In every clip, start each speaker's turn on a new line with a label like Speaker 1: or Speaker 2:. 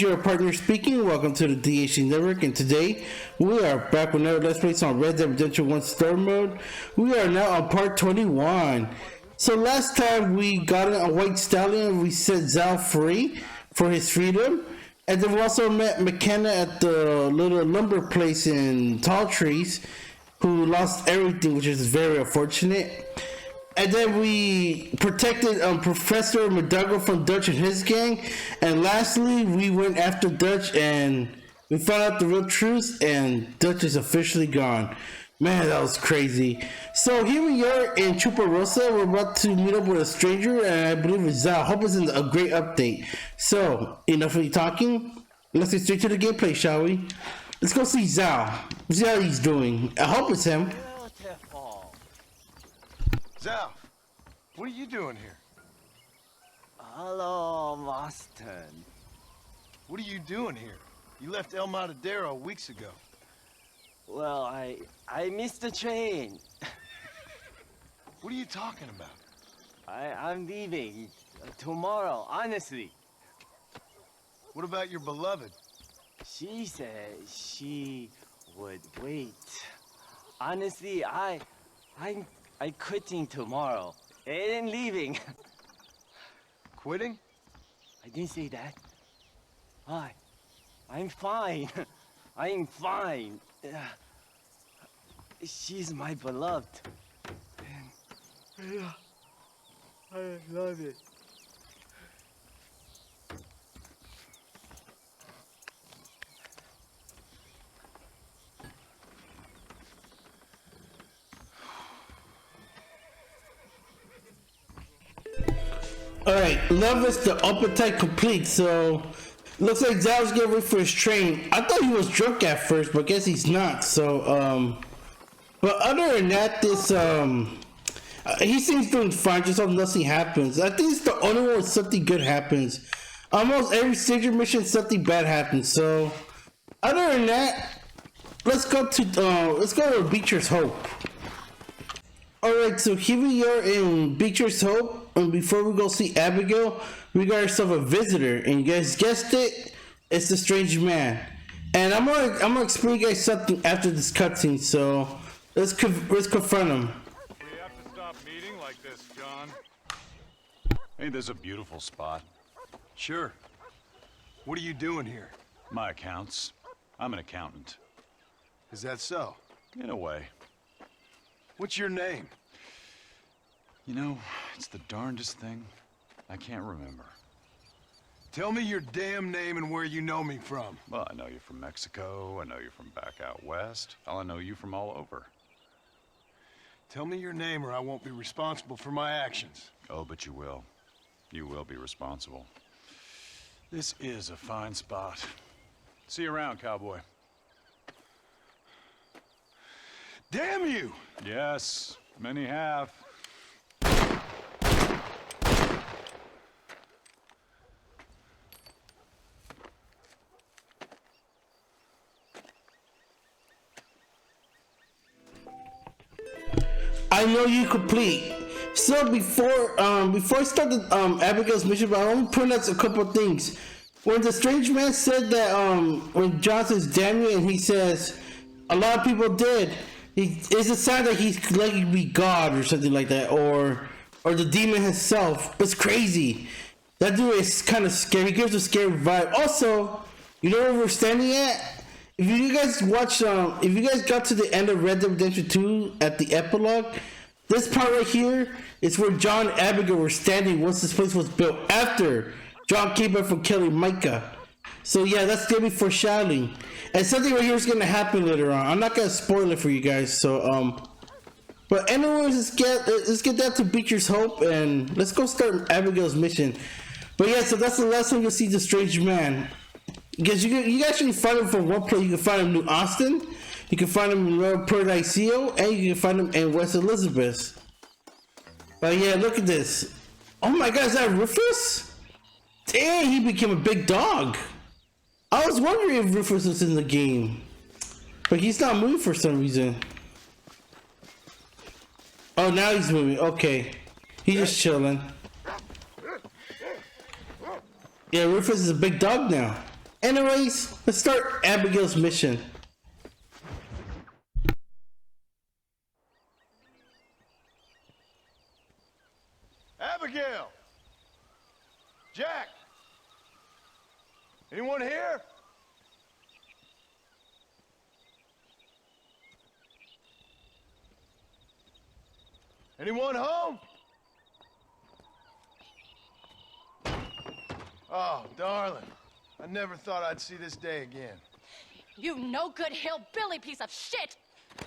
Speaker 1: your partner speaking. Welcome to the DHC Network, and today we are back with another Let's Play on Red Dead Redemption 1 Store Mode. We are now on part 21. So last time we got a white stallion, we set Zhao free for his freedom, and then we also met McKenna at the little lumber place in Tall Trees, who lost everything, which is very unfortunate. And then we protected Professor McDougall from Dutch and his gang. And lastly, we went after Dutch and we found out the real truth, and Dutch is officially gone. Man, that was crazy. So here we are in Chuparosa. We're about to meet up with a stranger, and I believe it's Zhao. I hope it's a great update. So, enough of me talking. Let's get straight to the gameplay, shall we? Let's go see Zhao. See how he's doing. I hope it's him.
Speaker 2: Zhao, what are you doing here?
Speaker 3: Hello, Marston.
Speaker 2: What are you doing here? You left El Matadero weeks ago.
Speaker 3: Well, I missed the train.
Speaker 2: What are you talking about?
Speaker 3: I'm leaving tomorrow, honestly.
Speaker 2: What about your beloved?
Speaker 3: She said she would wait. Honestly, I'm quitting tomorrow and leaving.
Speaker 2: Quitting?
Speaker 3: I didn't say that. I'm fine. I'm fine. She's my beloved. And I love it.
Speaker 1: Alright, love is the appetite complete, so looks like Zhao's getting ready for his train. I thought he was drunk at first, but I guess he's not, so but other than that, this he seems doing fine, just hope nothing happens. I think it's the only one where something good happens. Almost every stranger mission something bad happens, so other than that, let's go to Beecher's Hope. Alright, so here we are in Beecher's Hope. And before we go see Abigail, we got ourselves a visitor, and you guys guessed it, it's the strange man. And I'm gonna explain you guys something after this cutscene, so let's confront him.
Speaker 4: We have to stop meeting like this, John. Ain't this a beautiful spot?
Speaker 2: Sure. What are you doing here?
Speaker 4: My accounts. I'm an accountant.
Speaker 2: Is that so?
Speaker 4: In a way.
Speaker 2: What's your name?
Speaker 4: You know, it's the darndest thing. I can't remember.
Speaker 2: Tell me your damn name and where you know me from.
Speaker 4: Well, I know you from Mexico. I know you from back out west. Hell, I know you from all over.
Speaker 2: Tell me your name or I won't be responsible for my actions.
Speaker 4: Oh, but you will. You will be responsible. This is a fine spot. See you around, cowboy.
Speaker 2: Damn you!
Speaker 4: Yes, many have.
Speaker 1: I know you complete. So before I start the Abigail's mission, but I want to point out a couple of things. When the strange man said that when John says damn you, and he says a lot of people did, it's a sign that he's likely to be God or something like that, or the demon himself. It's crazy. That dude is kind of scary. He gives a scary vibe. Also, you know where we're standing at? If you guys watched, if you guys got to the end of Red Dead Redemption 2 at the epilogue, this part right here is where John and Abigail were standing once this place was built, after John came back from killing Micah. So yeah, that's gonna be foreshadowing. And something right here is gonna happen later on. I'm not gonna spoil it for you guys, so but anyways, let's get down to Beecher's Hope and let's go start Abigail's mission. But yeah, so that's the last time you'll see the strange man. Because you can actually find him from one place. You can find him in New Austin, you can find him in Nueva Paradiso, and you can find him in West Elizabeth. But yeah, look at this. Oh my god, is that Rufus? Dang, he became a big dog. I was wondering if Rufus was in the game. But he's not moving for some reason. Oh, now he's moving. Okay. He's just chilling. Yeah, Rufus is a big dog now. Anyways, let's start Abigail's mission.
Speaker 2: Abigail! Jack! Anyone here? Anyone home? Oh, darling. I never thought I'd see this day again.
Speaker 5: You no good hillbilly piece of shit!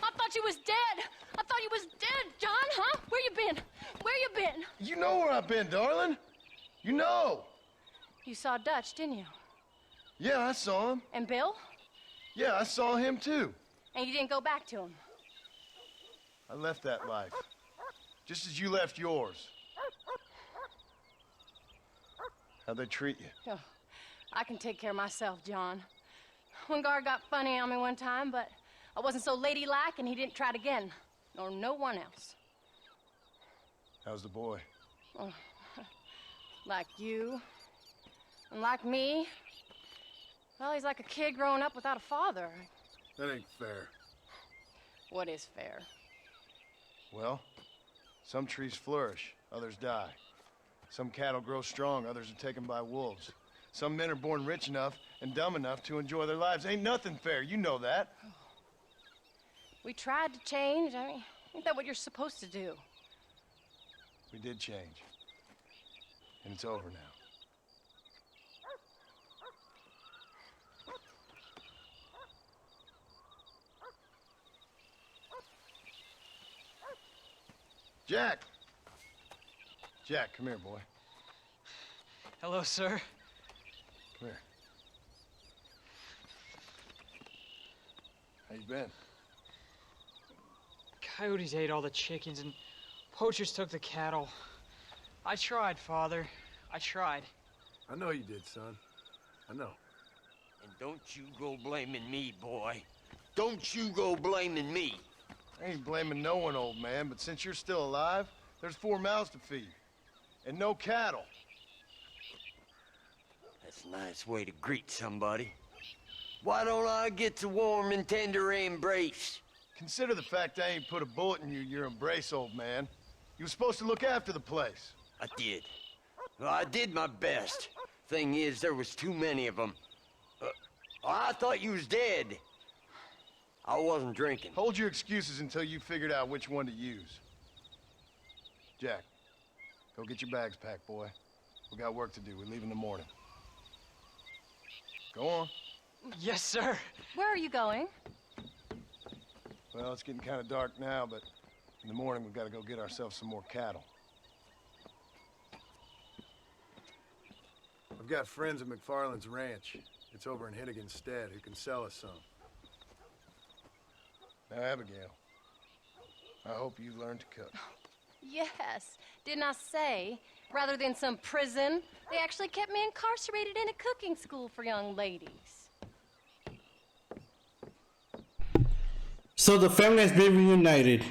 Speaker 5: I thought you was dead! I thought you was dead, John, huh? Where you been? Where you been?
Speaker 2: You know where I've been, darling. You know.
Speaker 5: You saw Dutch, didn't you?
Speaker 2: Yeah, I saw him.
Speaker 5: And Bill?
Speaker 2: Yeah, I saw him too.
Speaker 5: And you didn't go back to him?
Speaker 2: I left that life. Just as you left yours. How'd they treat you?
Speaker 5: Oh, I can take care of myself, John. One guard got funny on me one time, but I wasn't so ladylike and he didn't try it again. Nor no one else.
Speaker 2: How's the boy?
Speaker 5: Oh, like you. And like me. Well, he's like a kid growing up without a father.
Speaker 2: That ain't fair.
Speaker 5: What is fair?
Speaker 2: Well, some trees flourish, others die. Some cattle grow strong, others are taken by wolves. Some men are born rich enough and dumb enough to enjoy their lives. Ain't nothing fair, you know that.
Speaker 5: We tried to change. I mean, ain't that what you're supposed to do?
Speaker 2: We did change. And it's over now. Jack! Jack, come here, boy.
Speaker 6: Hello, sir.
Speaker 2: Come here. How you been?
Speaker 6: Coyotes ate all the chickens and poachers took the cattle. I tried, Father. I tried.
Speaker 2: I know you did, son. I know.
Speaker 7: And don't you go blaming me, boy. Don't you go blaming me.
Speaker 2: I ain't blaming no one, old man, but since you're still alive, there's 4 mouths to feed. And no cattle.
Speaker 7: That's a nice way to greet somebody. Why don't I get the warm and tender embrace?
Speaker 2: Consider the fact I ain't put a bullet in your embrace, old man. You were supposed to look after the place.
Speaker 7: I did. Well, I did my best. Thing is, there was too many of them. I thought you was dead. I wasn't drinking.
Speaker 2: Hold your excuses until you figured out which one to use. Jack, go get your bags packed, boy. We got work to do. We leave in the morning. Go on.
Speaker 6: Yes, sir.
Speaker 5: Where are you going?
Speaker 2: Well, it's getting kind of dark now, but in the morning we've got to go get ourselves some more cattle. I've got friends at MacFarlane's Ranch. It's over in Hennigan's Stead who can sell us some. Now, Abigail, I hope you learn to cook.
Speaker 5: Yes. Didn't I say, rather than some prison, they actually kept me incarcerated in a cooking school for young ladies.
Speaker 1: So the family has been reunited.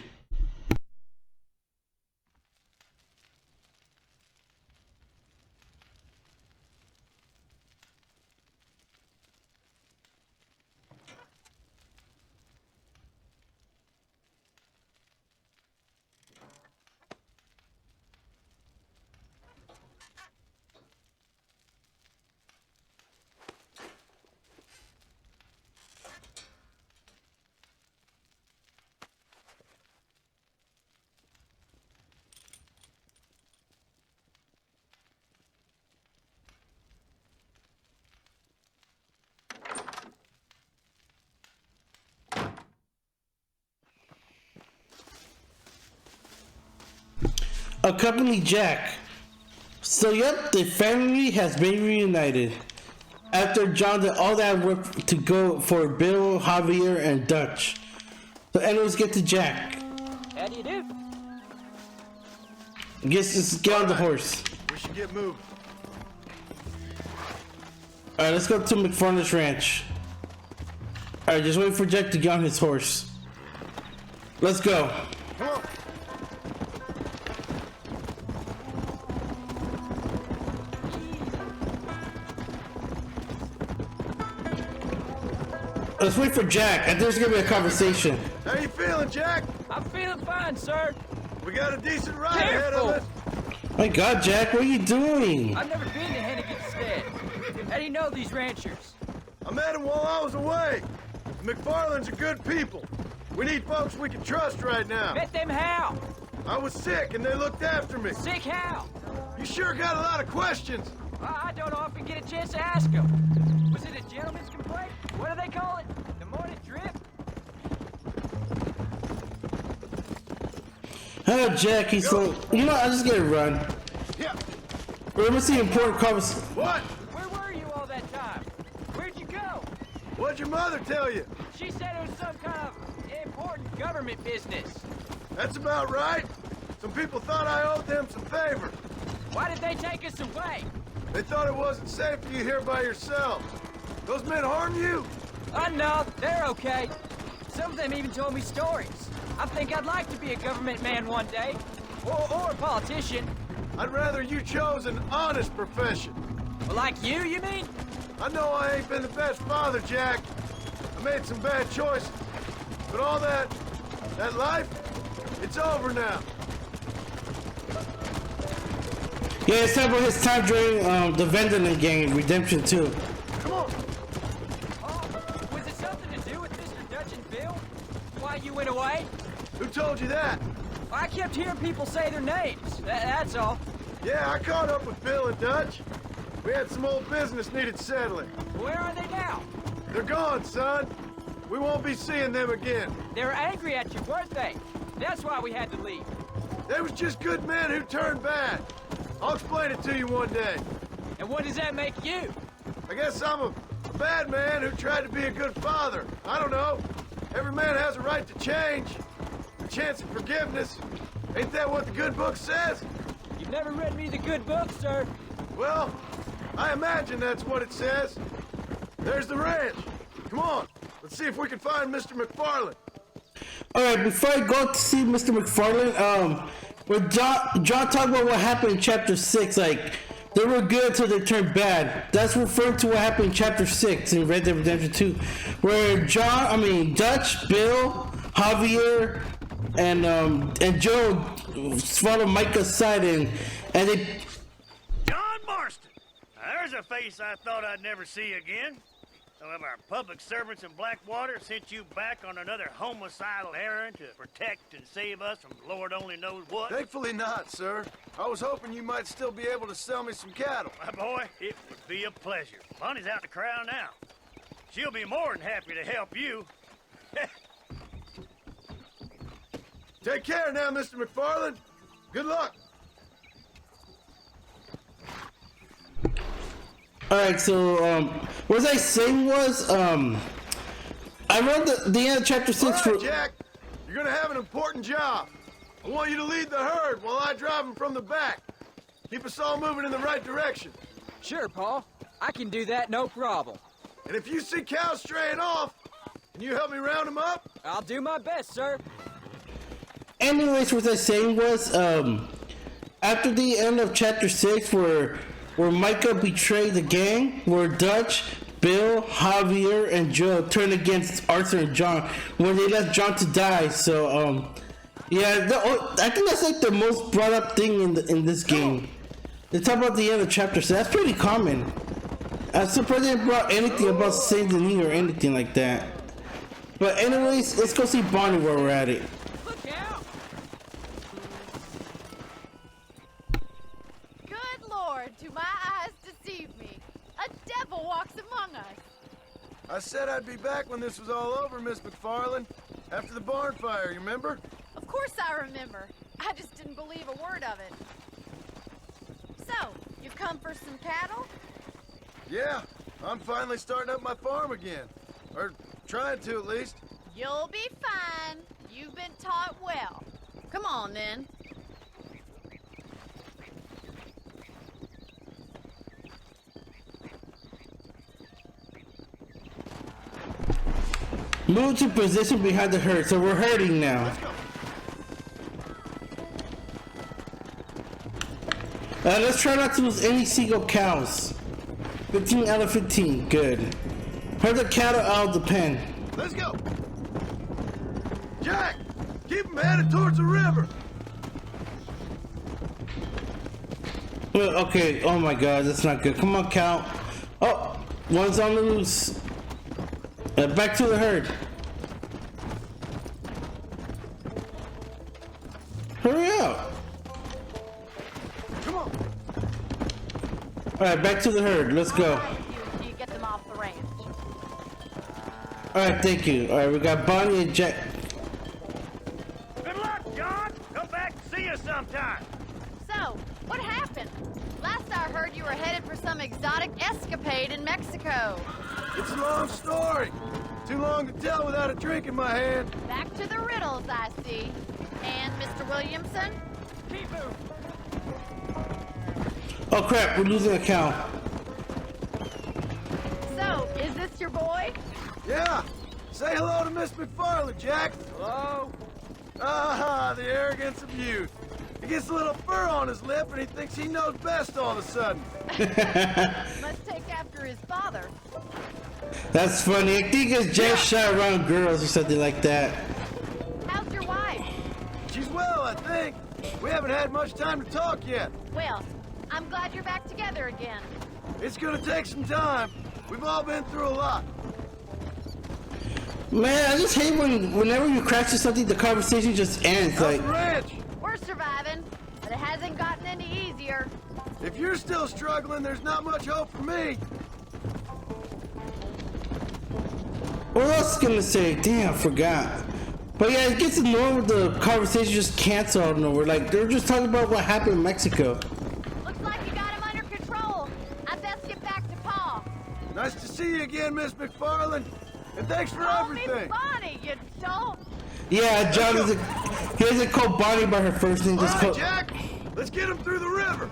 Speaker 1: Accompany Jack. So yep, the family has been reunited. After John did all that work to go for Bill, Javier, and Dutch. So anyways, get to Jack.
Speaker 3: How do you do?
Speaker 1: Just get on the horse.
Speaker 2: We should get moving.
Speaker 1: Alright, let's go to MacFarlane Ranch. Alright, just wait for Jack to get on his horse. Let's go.
Speaker 2: Come on.
Speaker 1: Let's wait for Jack. I think there's gonna be a conversation.
Speaker 2: How you feeling, Jack?
Speaker 6: I'm feeling fine, sir.
Speaker 2: We got a decent ride ahead of us.
Speaker 1: My God, Jack, what are you doing?
Speaker 6: I've never been to Hennigan's Stead. How do you know these ranchers?
Speaker 2: I met him while I was away. The McFarlanes are good people. We need folks we can trust right now.
Speaker 6: Met them how?
Speaker 2: I was sick and they looked after me.
Speaker 6: Sick how?
Speaker 2: You sure got a lot of questions.
Speaker 6: I don't often get a chance to ask them. Was it a gentleman's complaint? What do they call it? The morning drip?
Speaker 1: Oh, Jack, he's so... You know, I'm just gonna run.
Speaker 2: Yeah.
Speaker 1: Remember the important conversation.
Speaker 2: What?
Speaker 6: Where were you all that time? Where'd you go?
Speaker 2: What'd your mother tell you?
Speaker 6: She said it was some kind of important government business.
Speaker 2: That's about right. Some people thought I owed them some favor.
Speaker 6: Why did they take us away?
Speaker 2: They thought it wasn't safe for you here by yourself. Those men harm you?
Speaker 6: No, they're okay. Some of them even told me stories. I think I'd like to be a government man one day. Or a politician.
Speaker 2: I'd rather you chose an honest profession.
Speaker 6: Well, like you mean?
Speaker 2: I know I ain't been the best father, Jack. I made some bad choices. But all that life, it's over now.
Speaker 1: Yeah, it's about his time during the Vendolin game, Redemption 2.
Speaker 2: Come on.
Speaker 6: Oh, was it something to do with Mr. Dutch and Bill? Why you went away?
Speaker 2: Who told you that?
Speaker 6: I kept hearing people say their names. That's all.
Speaker 2: Yeah, I caught up with Bill and Dutch. We had some old business needed settling.
Speaker 6: Where are they now?
Speaker 2: They're gone, son. We won't be seeing them again.
Speaker 6: They were angry at you, weren't they? That's why we had to leave.
Speaker 2: They was just good men who turned bad. I'll explain it to you one day.
Speaker 6: And what does that make you?
Speaker 2: I guess I'm a bad man who tried to be a good father. I don't know. Every man has a right to change. A chance at forgiveness. Ain't that what the good book says?
Speaker 6: You've never read me the good book, sir.
Speaker 2: Well, I imagine that's what it says. There's the ranch. Come on. Let's see if we can find Mr. McFarland.
Speaker 1: Alright, before I go to see Mr. McFarland, when John talked about what happened in chapter 6, like, they were good until they turned bad. That's referring to what happened in chapter 6 in Red Dead Redemption 2, where Dutch, Bill, Javier, and Zhou followed Micah's side and they...
Speaker 8: John Marston! Now, there's a face I thought I'd never see again. Some of our public servants in Blackwater sent you back on another homicidal errand to protect and save us from Lord only knows what.
Speaker 2: Thankfully not, sir. I was hoping you might still be able to sell me some cattle.
Speaker 8: My boy, it would be a pleasure. Bonnie's out to corral now. She'll be more than happy to help you.
Speaker 2: Take care now, Mr. McFarland. Good luck.
Speaker 1: Alright, so, what was I saying was, I read the end of chapter 6
Speaker 2: All right,
Speaker 1: for...
Speaker 2: Jack, you're gonna have an important job. I want you to lead the herd while I drive them from the back. Keep us all moving in the right direction.
Speaker 6: Sure, Paul. I can do that, no problem.
Speaker 2: And if you see cows straying off, can you help me round them up?
Speaker 6: I'll do my best, sir.
Speaker 1: Anyways, what I was saying was, after the end of chapter 6, where Micah betrayed the gang, where Dutch, Bill, Javier, and Joe turned against Arthur and John when they left John to die. So, yeah, I think that's like the most brought up thing in this game. They talk about the end of chapter 6. That's pretty common. I'm surprised they didn't brought anything about Saint Denis or anything like that. But anyways, let's go see Bonnie while we're at it.
Speaker 6: Look out!
Speaker 9: Good Lord, do my eyes deceive me? A devil walks among us.
Speaker 2: I said I'd be back when this was all over, Miss McFarland. After the barn fire, you remember?
Speaker 9: Of course I remember. I just didn't believe a word of it. So, you've come for some cattle?
Speaker 2: Yeah, I'm finally starting up my farm again. Or trying to, at least.
Speaker 9: You'll be fine. You've been taught well. Come on, then.
Speaker 1: Move to position behind the herd. So we're herding now.
Speaker 2: Let's go.
Speaker 1: Let's try not to lose any single cows. 15 out of 15. Good. Herd the cattle out of the pen.
Speaker 2: Let's go. Jack, keep them headed towards the river.
Speaker 1: Well, okay, oh my god, that's not good. Come on, Cal. Oh, one's on the loose. Back to the herd. Hurry up.
Speaker 2: Come on.
Speaker 1: Alright, back to the herd. Let's go.
Speaker 9: All right, you get them off the ranch.
Speaker 1: Alright, thank you. Alright, we got Bonnie and Jack.
Speaker 8: Good luck, John. Come back and see us sometime.
Speaker 9: So, what happened? Last I heard, you were headed for some exotic escapade in Mexico.
Speaker 2: It's a long story. Too long to tell without a drink in my hand.
Speaker 9: Back to the riddles, I see. And Mr. Williamson?
Speaker 6: Keep moving.
Speaker 1: Oh crap, we're losing a cow.
Speaker 9: So, is this your boy?
Speaker 2: Yeah. Say hello to Miss McFarland, Jack.
Speaker 6: Hello?
Speaker 2: Ah, the arrogance of youth. He gets a little fur on his lip and he thinks he knows best all of a sudden.
Speaker 9: Must take after his father.
Speaker 1: That's funny. I think it's just shy around girls or something like that.
Speaker 9: How's your wife?
Speaker 2: She's well, I think. We haven't had much time to talk yet.
Speaker 9: Well, I'm glad you're back together again.
Speaker 2: It's gonna take some time. We've all been through a lot.
Speaker 1: Man, I just hate whenever you crash or something, the conversation just ends.
Speaker 2: How's
Speaker 1: Like,
Speaker 2: the ranch?
Speaker 9: We're surviving, but it hasn't gotten any easier.
Speaker 2: If you're still struggling, there's not much hope for me.
Speaker 1: what else gonna say? Damn, I forgot. But yeah, it gets annoying with the conversation just cancel out of nowhere. Like, they're just talking about what happened in Mexico.
Speaker 9: Looks like you got him under control. I best get back to Pa.
Speaker 2: Nice to see you again, Miss McFarland. And thanks for
Speaker 9: Call me
Speaker 2: everything.
Speaker 9: Bonnie, you don't.
Speaker 1: Yeah, John he doesn't call Bonnie by her first name,
Speaker 2: All
Speaker 1: just
Speaker 2: right,
Speaker 1: call.
Speaker 2: Jack. Let's get him through the river.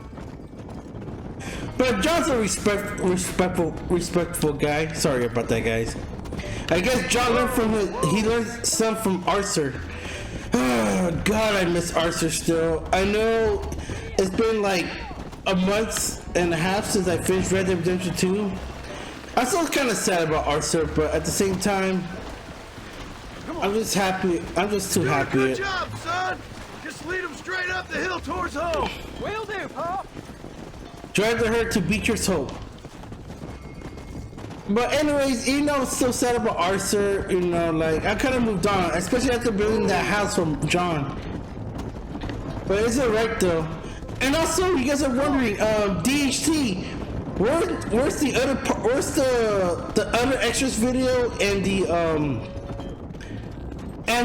Speaker 1: But John's a respectful guy. Sorry about that, guys. I guess John learned he learned some from Arthur. Oh, God, I miss Arthur still. I know it's been like a month and a half since I finished Red Dead Redemption 2. I'm still kind of sad about Arthur, but at the same time, I'm just happy. I'm just too
Speaker 2: Doing a
Speaker 1: happy.
Speaker 2: good job, son. Just lead him straight up the hill towards home.
Speaker 6: Will do, Pa.
Speaker 1: Drive the herd to Beecher's home. But anyways, even though I'm still sad about Arthur, you know, like, I kind of moved on, especially after building that house from John. But it's alright though. And also, you guys are wondering, DHT, where's the other where's the other extras video and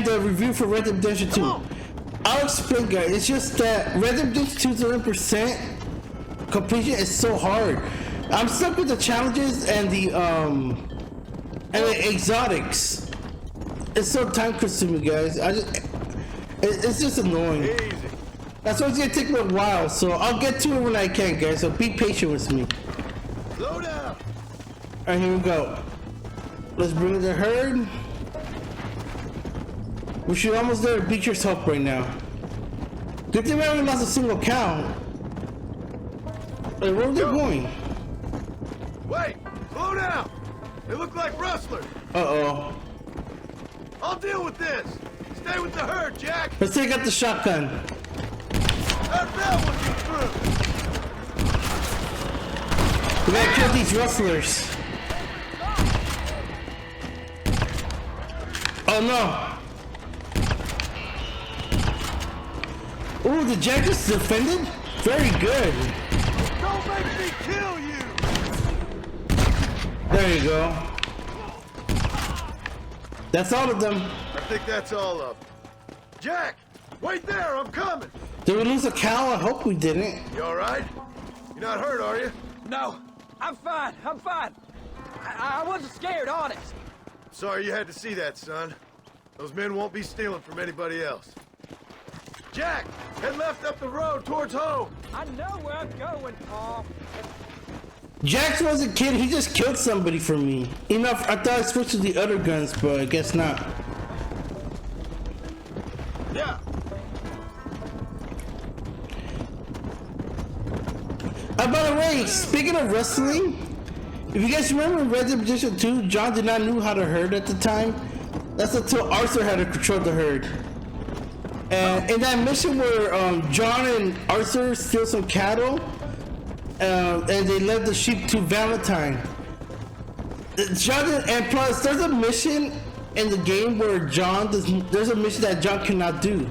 Speaker 1: the review for Red Dead Redemption 2? I'll explain, guys. It's just that Red Dead Redemption 2's 100% completion is so hard. I'm stuck with the challenges and the exotics. It's so time consuming, guys. It's just annoying.
Speaker 2: Easy.
Speaker 1: That's why it's gonna take me a while. So I'll get to it when I can, guys. So be patient with me.
Speaker 2: Slow down.
Speaker 1: All right, here we go. Let's bring the herd. We should almost there to Beecher's help right now. Good thing we haven't lost a single cow. Hey, where are they going?
Speaker 2: Wait, slow down. They look like rustlers.
Speaker 1: Uh-oh.
Speaker 2: I'll deal with this. Stay with the herd, Jack.
Speaker 1: Let's take out the shotgun.
Speaker 2: How'd that one get through?
Speaker 1: We gotta kill these rustlers. Oh no. Ooh, the Jack just defended? Very good.
Speaker 2: Don't make me kill you.
Speaker 1: There you go. That's all of them.
Speaker 2: I think that's all of them. Jack, wait there. I'm coming.
Speaker 1: Did we lose a cow? I hope we didn't.
Speaker 2: You all right? You're not hurt, are you?
Speaker 6: No, I'm fine. I'm fine. I wasn't scared, honest.
Speaker 2: Sorry you had to see that, son. Those men won't be stealing from anybody else. Jack, head left up the road towards home.
Speaker 6: I know where I'm going, Pa.
Speaker 1: Jax was a kid. He just killed somebody for me. You know, I thought I switched to the other guns, but I guess not.
Speaker 2: Yeah.
Speaker 1: By the way, speaking of wrestling, If you guys remember in Red Dead Redemption 2, John did not know how to herd at the time. That's until Arthur had to control the herd. And in that mission where John and Arthur steal some cattle, and they led the sheep to Valentine. And plus, there's a mission in the game where there's a mission that John cannot do.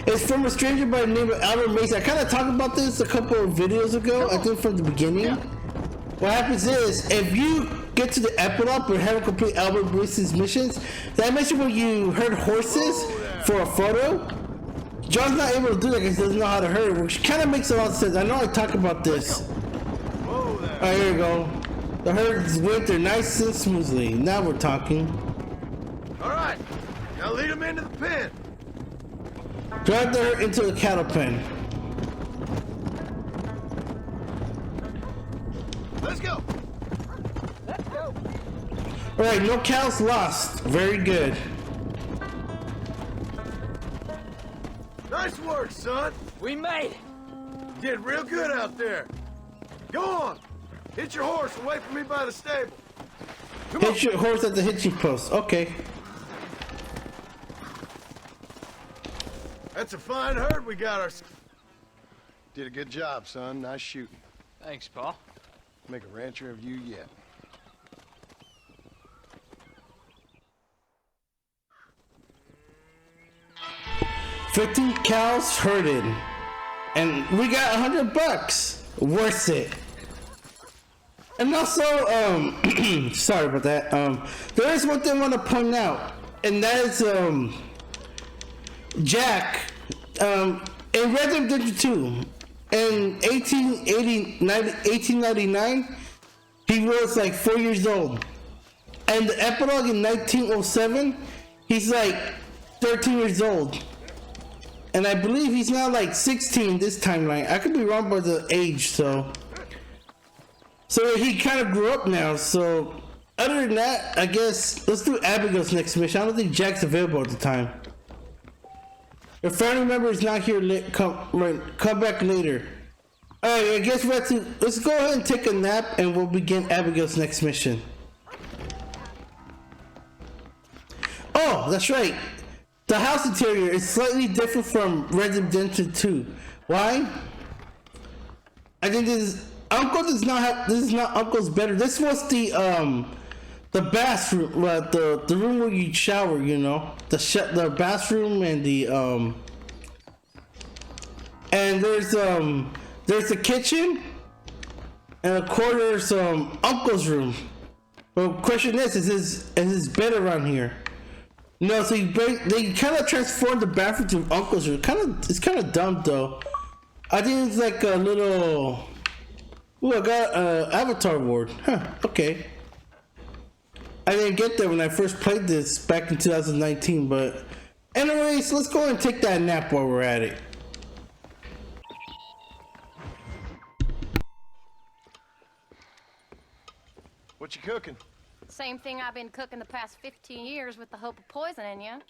Speaker 1: It's from a stranger by the name of Albert Mason. I kind of talked about this a couple of videos ago, I think from the beginning. Yeah. What happens is, if you get to the epilogue or haven't complete Albert Mason's missions, that mission where you herd horses for a photo, John's not able to do that because he doesn't know how to herd, which kind of makes a lot of sense. I know I talk about this. Alright, here we go. The herd went there nice and smoothly. Now we're talking.
Speaker 2: Alright, now lead them into the pen.
Speaker 1: Drive the herd into the cattle pen.
Speaker 2: Let's go.
Speaker 6: Let's go.
Speaker 1: Alright, no cows lost. Very good.
Speaker 2: Nice work, son.
Speaker 6: We made it.
Speaker 2: You did real good out there. Go on. Hit your horse and wait for me by the stable.
Speaker 1: Hit your horse at the hitching post. Okay.
Speaker 2: That's a fine herd we got ourselves. Did a good job, son. Nice shooting.
Speaker 6: Thanks, Pa.
Speaker 2: Make a rancher of you yet.
Speaker 1: $15 cows herded. And we got $100. Worth it. And also, sorry about that. There is one thing I want to point out, and that is, Jack, in Red Dead Redemption 2, in 1899, he was like 4 years old. And the epilogue in 1907, he's like 13 years old. And I believe he's now like 16 this timeline. I could be wrong by the age, so he kind of grew up now. So other than that, I guess let's do Abigail's next mission. I don't think Jack's available at the time. If family member is not here, come back later. Alright, I guess let's go ahead and take a nap and we'll begin Abigail's next mission. Oh, that's right. The house interior is slightly different from Red Dead Redemption 2. Why? I think Uncle does not have. This is not Uncle's bedroom. This was the bathroom, the room where you shower. You know, the bathroom and the and there's a kitchen and of course there's Uncle's room. Well, question is his bed around here? No, so they kind of transformed the bathroom to Uncle's room. It's kind of dumb though. I think it's like a little. Ooh, I got Avatar Award. Huh, okay. I didn't get that when I first played this back in 2019, but anyways, let's go and take that nap while we're at it.
Speaker 2: What you cooking?
Speaker 5: Same thing I've been cooking the past 15 years with the hope of poisoning you.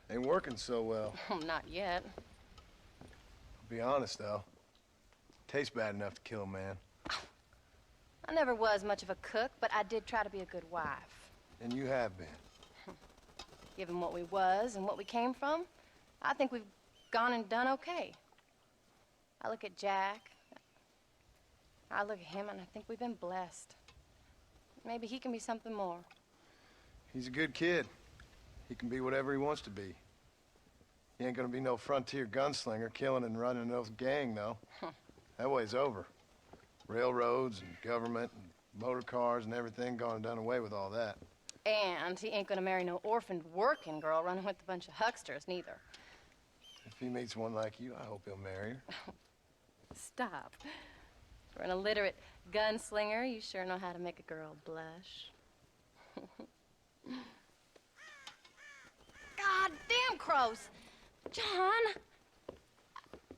Speaker 2: Ain't working so well.
Speaker 5: Not yet.
Speaker 2: Be honest though, tastes bad enough to kill a man.
Speaker 5: I never was much of a cook, but I did try to be a good wife.
Speaker 2: And you have been.
Speaker 5: Given what we was and what we came from, I think we've gone and done okay. I look at Jack, I look at him, and I think we've been blessed. Maybe he can be something more.
Speaker 2: He's a good kid. He can be whatever he wants to be. He ain't gonna be no frontier gunslinger killing and running no gang, though. That way's over. Railroads and government and motor cars and everything gone and done away with all that.
Speaker 5: And he ain't gonna marry no orphaned working girl running with a bunch of hucksters, neither.
Speaker 2: If he meets one like you, I hope he'll marry her.
Speaker 5: Stop. For an illiterate gunslinger, you sure know how to make a girl blush. God damn crows! John!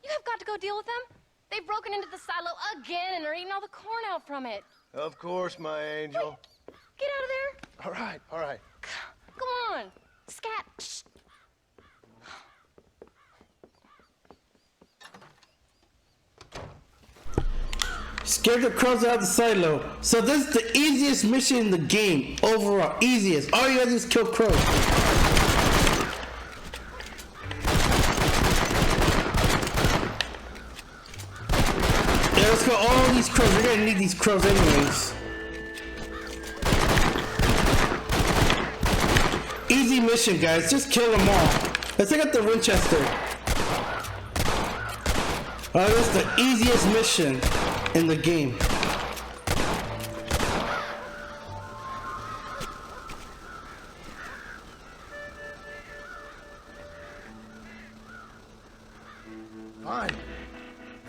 Speaker 5: You have got to go deal with them. They've broken into the silo again and are eating all the corn out from it.
Speaker 2: Of course, my angel.
Speaker 5: Wait, get out of there.
Speaker 2: All right, all right.
Speaker 5: Come on. Scat. Shh.
Speaker 1: Scare the crows out of the silo. So this is the easiest mission in the game. Overall, easiest. All you gotta do is kill crows. Yeah, let's kill all these crows. We're gonna need these crows anyways. Easy mission, guys. Just kill them all. Let's take out the Winchester. Oh, this is the easiest mission in the game.
Speaker 2: Fine.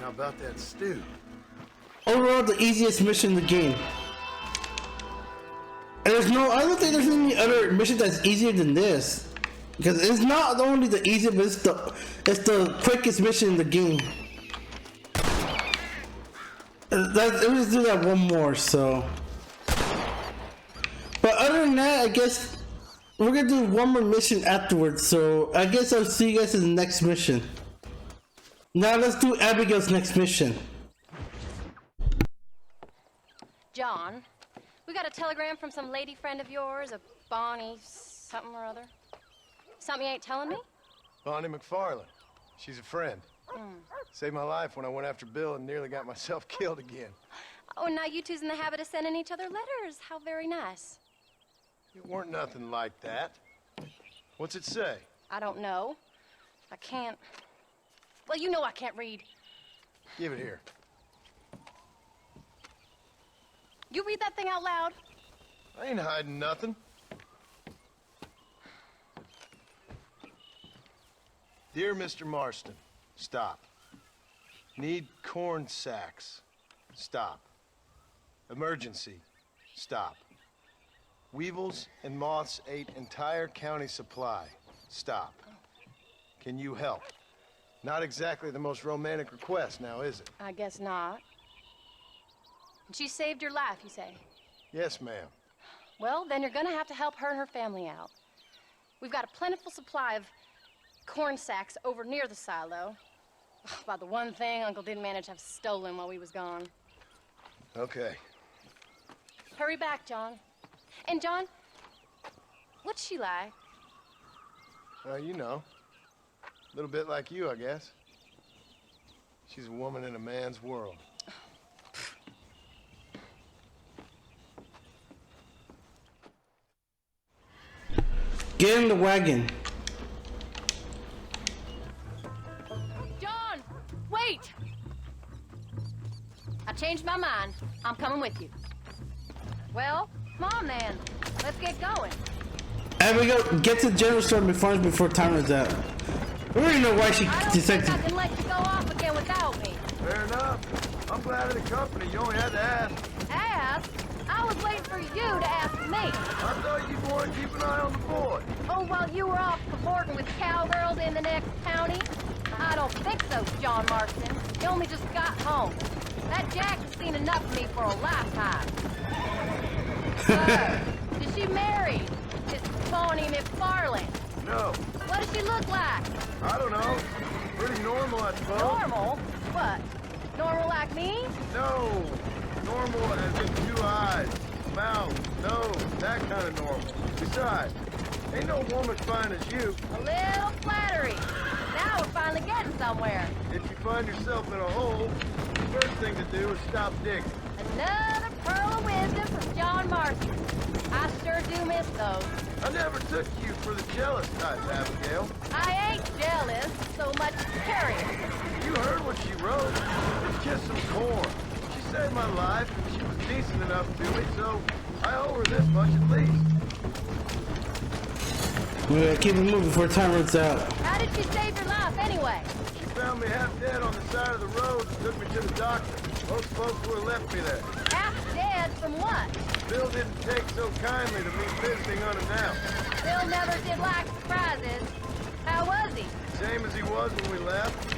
Speaker 2: How about that stew?
Speaker 1: Overall, the easiest mission in the game. And I don't think there's any other mission that's easier than this. Because it's not only the easiest, but it's the quickest mission in the game. Let me just do that one more, so. But other than that, I guess we're gonna do one more mission afterwards, so I guess I'll see you guys in the next mission. Now let's do Abigail's next mission.
Speaker 5: John, we got a telegram from some lady friend of yours, a Bonnie something or other. Something you ain't telling me?
Speaker 2: Bonnie MacFarlane. She's a friend. Saved my life when I went after Bill and nearly got myself killed again.
Speaker 5: Oh, and now you two's in the habit of sending each other letters. How very nice.
Speaker 2: It weren't nothing like that. What's it say?
Speaker 5: I don't know. I can't. Well, you know I can't read.
Speaker 2: Give it here.
Speaker 5: You read that thing out loud?
Speaker 2: I ain't hiding nothing. Dear Mr. Marston, stop. Need corn sacks. Stop. Emergency. Stop. Weevils and moths ate entire county supply. Stop. Can you help? Not exactly the most romantic request now, is it?
Speaker 5: I guess not. And she saved your life, you say?
Speaker 2: Yes, ma'am.
Speaker 5: Well, then you're gonna have to help her and her family out. We've got a plentiful supply of corn sacks over near the silo. About the one thing Uncle didn't manage to have stolen while we was gone.
Speaker 2: Okay.
Speaker 5: Hurry back, John. And John, what's she like?
Speaker 2: You know. A little bit like you, I guess. She's a woman in a man's world.
Speaker 1: Get in the wagon.
Speaker 5: John, wait! I changed my mind. I'm coming with you. Well, come on then. Let's get going.
Speaker 1: Abigail, get to the general store before time runs out. We already know why she
Speaker 5: I don't
Speaker 1: decided
Speaker 5: think I
Speaker 1: to.
Speaker 5: can let you go off again without me.
Speaker 2: Fair enough. I'm glad of the company. You only had to ask.
Speaker 5: Ask? I was waiting for you to ask me.
Speaker 2: I thought you'd want to keep an eye on the boy.
Speaker 5: Oh, while you were off cavorting with cowgirls in the next county? I don't think so, John Marston. You only just got home. That Jack has seen enough of me for a lifetime. Is she married? This Bonnie MacFarlane?
Speaker 2: No.
Speaker 5: What does she look like?
Speaker 2: I don't know. Pretty normal, I suppose.
Speaker 5: Normal? What? Normal like me?
Speaker 2: No. Normal as in 2 eyes, mouth, nose, that kind of normal. Besides, ain't no woman as fine as you.
Speaker 5: A little flattery. Now we're finally getting somewhere.
Speaker 2: If you find yourself in a hole, the first thing to do is stop digging.
Speaker 5: Another pearl of wisdom from John Marston. I sure do miss those.
Speaker 2: I never took you for the jealous type, Abigail.
Speaker 5: I ain't jealous, so much curious.
Speaker 2: You heard what she wrote. Kiss some corn. She saved my life, and she was decent enough to me, so I owe her this much at least.
Speaker 1: We gotta keep it moving before time runs out.
Speaker 5: How did she save your life anyway?
Speaker 2: She found me half dead on the side of the road and took me to the doctor. Most folks would have left me there.
Speaker 5: Half dead from what?
Speaker 2: Bill didn't take so kindly to me visiting unannounced.
Speaker 5: Bill never did like surprises. How was he?
Speaker 2: Same as he was when we left.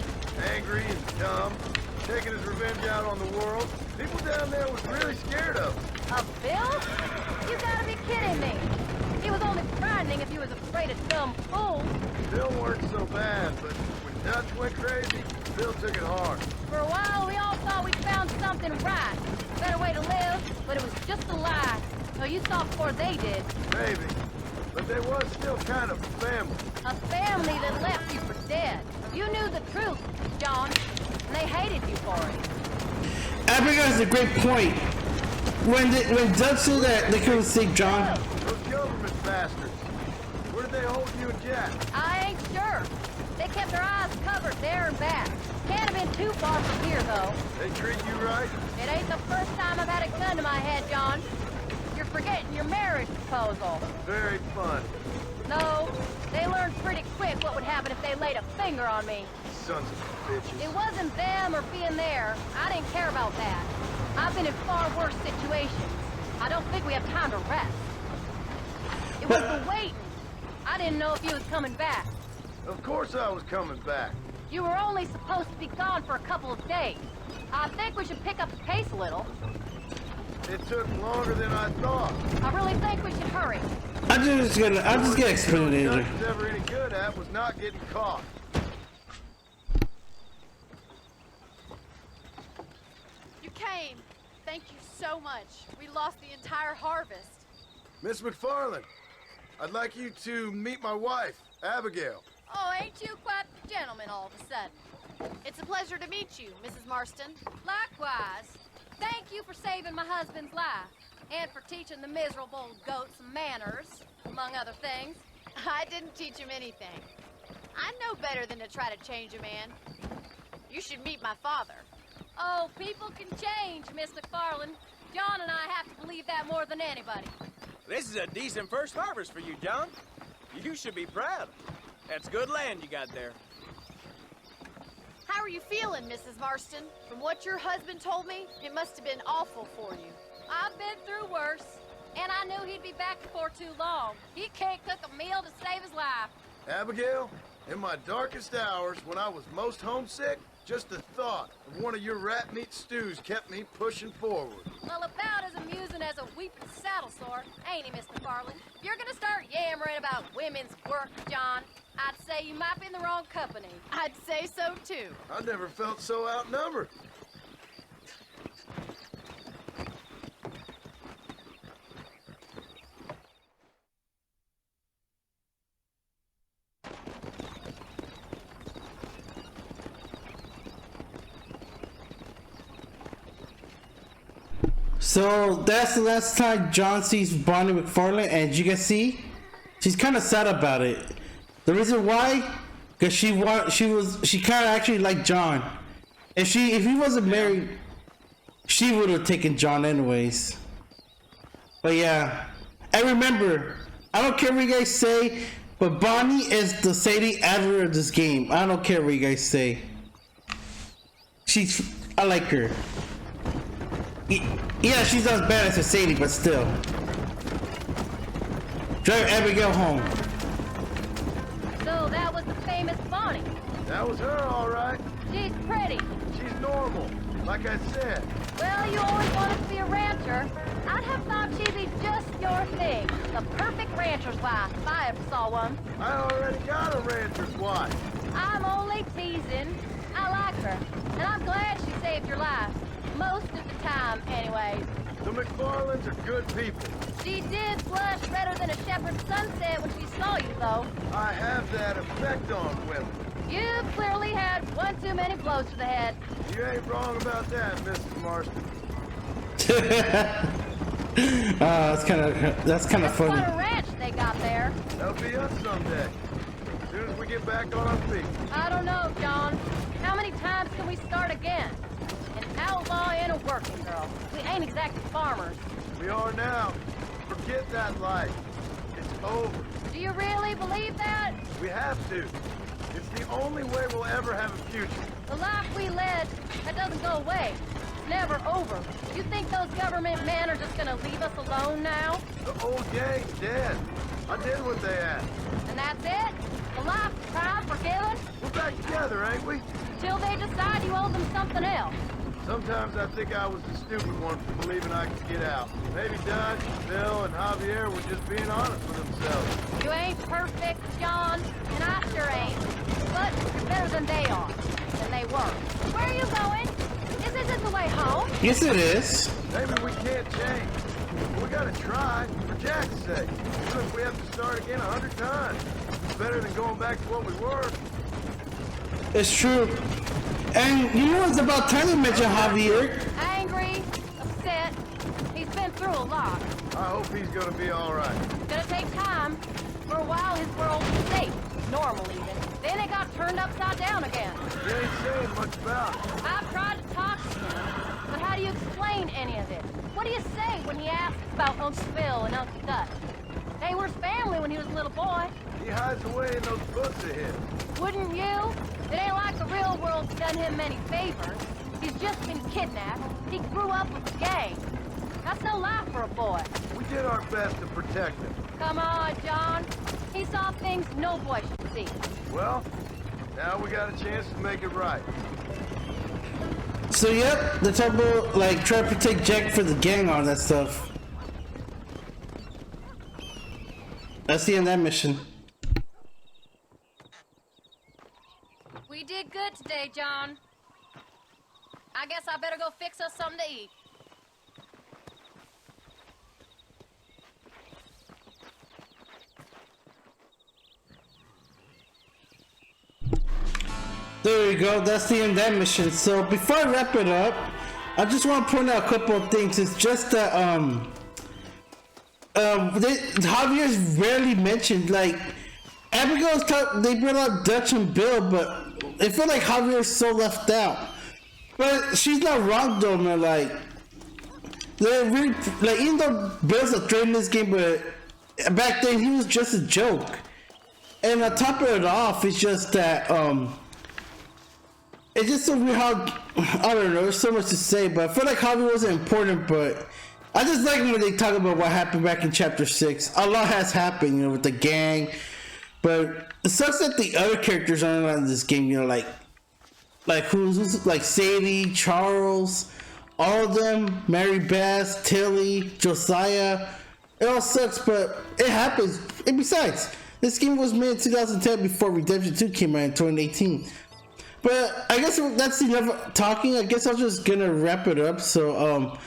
Speaker 2: Angry and dumb. Taking his revenge out on the world. People down there was really scared of him.
Speaker 5: Of Bill? You gotta be kidding me. He was only frightening if he was afraid of dumb fools.
Speaker 2: Bill weren't so bad, but when Dutch went crazy, Bill took it hard.
Speaker 5: For a while, we all thought we'd found something right. A better way to live, but it was just a lie. So you saw before they did.
Speaker 2: Maybe. But they was still kind of family.
Speaker 5: A family that left you for dead. You knew the truth, John, and they hated you for it.
Speaker 1: Abigail has a great point. When Doug said that they couldn't save John.
Speaker 2: Those government bastards. Where did they hold you and Jack?
Speaker 5: I ain't sure. They kept their eyes covered there and back. Can't have been too far from here, though.
Speaker 2: They treat you right?
Speaker 5: It ain't the first time I've had a gun to my head, John. You're forgetting your marriage proposal.
Speaker 2: Very fun.
Speaker 5: No, they learned pretty quick what would happen if they laid a finger on me.
Speaker 2: Sons of bitches.
Speaker 5: It wasn't them or being there. I didn't care about that. I've been in far worse situations. I don't think we have time to rest. It was the waiting. I didn't know if you was coming back.
Speaker 2: Of course I was coming back.
Speaker 5: You were only supposed to be gone for a couple of days. I think we should pick up the pace a little.
Speaker 2: It took longer than I thought.
Speaker 5: I really think we should hurry.
Speaker 1: I'm just gonna explain it later.
Speaker 2: What was ever any good at was not getting caught.
Speaker 9: You came. Thank you so much. We lost the entire harvest.
Speaker 2: Miss McFarlane, I'd like you to meet my wife, Abigail.
Speaker 9: Oh, ain't you quite the gentleman all of a sudden? It's a pleasure to meet you, Mrs. Marston.
Speaker 5: Likewise. Thank you for saving my husband's life. And for teaching the miserable goat some manners, among other things.
Speaker 9: I didn't teach him anything. I know better than to try to change a man. You should meet my father.
Speaker 5: Oh, people can change, Miss McFarland. John and I have to believe that more than anybody.
Speaker 10: This is a decent first harvest for you, John. You should be proud. That's good land you got there.
Speaker 9: How are you feeling, Mrs. Marston? From what your husband told me, it must have been awful for you.
Speaker 5: I've been through worse, and I knew he'd be back before too long. He can't cook a meal to save his life.
Speaker 2: Abigail, in my darkest hours, when I was most homesick, just the thought of one of your rat meat stews kept me pushing forward.
Speaker 5: Well, about as amusing as a weeping saddle sore, ain't he, Miss McFarland? If you're gonna start yammering about women's work, John, I'd say you might be in the wrong company.
Speaker 9: I'd say so, too.
Speaker 2: I never felt so outnumbered.
Speaker 1: So that's the last time John sees Bonnie MacFarlane, and you can see she's kind of sad about it. The reason why, because she kind of actually liked John. If he wasn't married, she would have taken John anyways. But yeah, and remember, I don't care what you guys say, but Bonnie is the Sadie Adler of this game. I don't care what you guys say. I like her. Yeah, she's not as bad as Sadie, but still. Drive Abigail home.
Speaker 5: So that was the famous Bonnie.
Speaker 2: That was her, all right.
Speaker 5: She's pretty.
Speaker 2: She's normal, like I said.
Speaker 5: Well, you always wanted to be a rancher. I'd have thought she'd be just your thing. The perfect rancher's wife, if I ever saw one.
Speaker 2: I already got a rancher's wife.
Speaker 5: I'm only teasing. I like her, and I'm glad she saved your life. Most of the time, anyways.
Speaker 2: The McFarlands are good people.
Speaker 5: She did flush redder than a shepherd's sunset when she saw you, though.
Speaker 2: I have that effect on women.
Speaker 5: You clearly had one too many blows to the head.
Speaker 2: You ain't wrong about that, Mrs. Marston.
Speaker 1: That's kind of funny.
Speaker 5: What a ranch they got there.
Speaker 2: That'll be us someday. As soon as we get back on our feet.
Speaker 5: I don't know, John. How many times can we start again? An outlaw and a working girl. We ain't exactly farmers.
Speaker 2: We are now. Forget that life. It's over.
Speaker 5: Do you really believe that?
Speaker 2: We have to. It's the only way we'll ever have a future.
Speaker 5: The life we led, that doesn't go away. It's never over. You think those government men are just gonna leave us alone now?
Speaker 2: The old gang's dead. I did what they asked.
Speaker 5: And that's it? The life, crime, forgiven?
Speaker 2: We're back together, ain't we?
Speaker 5: Till they decide you owe them something else.
Speaker 2: Sometimes I think I was the stupid one for believing I could get out. Maybe Dutch, Bill, and Javier were just being honest with themselves.
Speaker 5: You ain't perfect, John, and I sure ain't. But you're better than they are. than they were. Where are you going? This isn't the way home.
Speaker 1: Yes, it is.
Speaker 2: Maybe we can't change. We gotta try, for Jack's sake. Even if we have to start again 100 times. It's better than going back to what we were.
Speaker 1: It's true. And you know it's about time to mention Javier.
Speaker 5: Angry, upset. He's been through a lot.
Speaker 2: I hope he's gonna be all right.
Speaker 5: It's gonna take time. For a while, his world was safe, normal even. Then it got turned upside down again.
Speaker 2: You ain't saying much about it.
Speaker 5: I've tried to talk to him, but how do you explain any of it? What do you say when he asks about Uncle Phil and Uncle Gus? They were his family when he was a little boy.
Speaker 2: He hides away in those books of his.
Speaker 5: Wouldn't you? It ain't like the real world's done him many favors. He's just been kidnapped. He grew up with the gang. That's no life for a boy.
Speaker 2: We did our best to protect him.
Speaker 5: Come on, John. He saw things no boy should see.
Speaker 2: Well, now we got a chance to make it right.
Speaker 1: So yep, the talking about like trying to protect Jack for the gang, all that stuff. That's the end of that mission.
Speaker 5: We did good today, John. I guess I better go fix us something to eat.
Speaker 1: There we go, that's the end of that mission. So before I wrap it up, I just want to point out a couple of things. It's just that Javier's rarely mentioned. Like Abigail's they brought up Dutch and Bill, but I feel like Javier's so left out. But she's not wrong though, man. Like they're really, like, even though Bill's a threat in this game, but back then he was just a joke. And on top of it off, it's just that it's just so weird how, I don't know, there's so much to say, but I feel like Javier wasn't important, but I just like when they talk about what happened back in chapter 6. A lot has happened, you know, with the gang, but it sucks that the other characters aren't on this game, you know, like who's like Sadie, Charles, all of them, Mary Beth, Tilly, Josiah. It all sucks, but it happens. And besides, this game was made in 2010 before Redemption 2 came out in 2018. But I guess that's enough talking. I guess I'm just gonna wrap it up. So,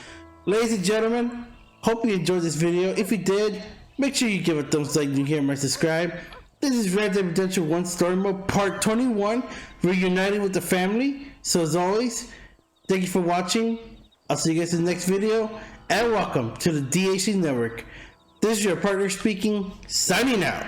Speaker 1: ladies and gentlemen, hope you enjoyed this video. If you did, make sure you give a thumbs up, you hear and subscribe. This is Red Dead Redemption 1 Story Mode Part 21, Reuniting with the Family. So as always, thank you for watching. I'll see you guys in the next video, and welcome to the DHC Network. This is your partner speaking, signing out.